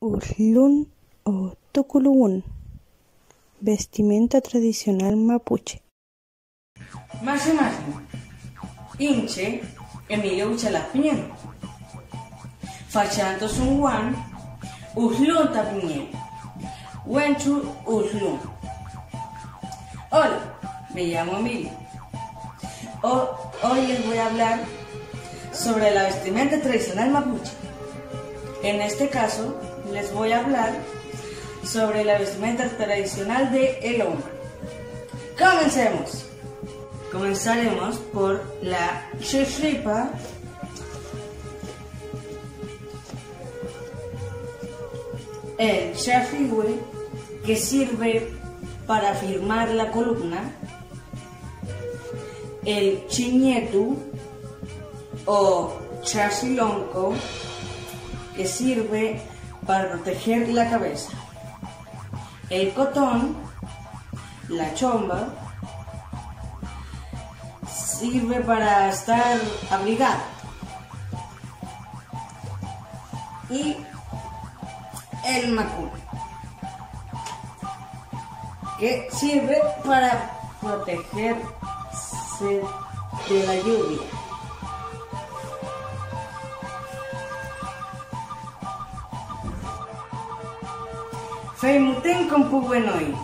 Uslun o Tuculhuun, vestimenta tradicional mapuche. Masi Inche, Emilio Uchalapien. Fachanto Sunguan, Uslun Tapien. Wenchu Uslun. Hola, me llamo Emilio. Hoy les voy a hablar sobre la vestimenta tradicional mapuche. En este caso, les voy a hablar sobre la vestimenta tradicional del hombre. Comencemos. Comenzaremos por la chifripa, el chafigüe, que sirve para firmar la columna, el chiñetu o chasilonco, que sirve para proteger la cabeza, el cotón, la chomba, sirve para estar abrigado, y el macul, que sirve para protegerse de la lluvia. Feimuten con Puguenoy.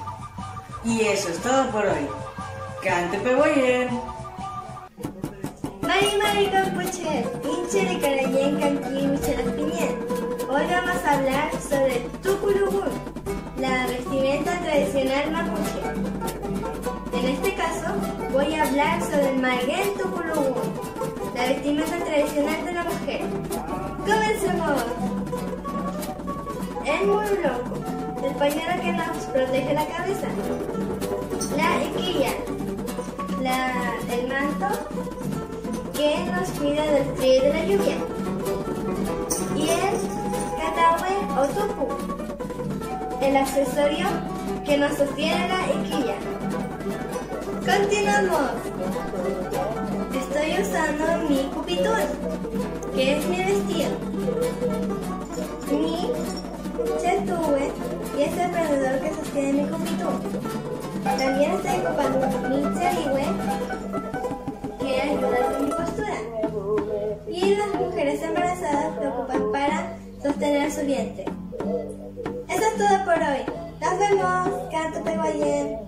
Y eso es todo por hoy. Cante Peboyer. Mari Campuche, Inche de Carayén, Canquín, Michelaspiñén. Hoy vamos a hablar sobre Tuculhuun, la vestimenta tradicional mapuche. En este caso, voy a hablar sobre el Maguén Tuculhuun, la vestimenta tradicional de la mujer. ¡Comencemos! El murulonco, el pañuelo que nos protege la cabeza. La equilla, el manto que nos cuida del frío y de la lluvia. Y el catahue o tupu, el accesorio que nos sostiene la equilla. Continuamos. Estoy usando mi cupitún, que es mi vestido, mi chetue, y es el prendedor que sostiene mi cupitún. También estoy ocupando mi cherihue, que ayuda con mi postura. Y las mujeres embarazadas lo ocupan para sostener su vientre. Eso es todo por hoy. Nos vemos. Canto Peguayén.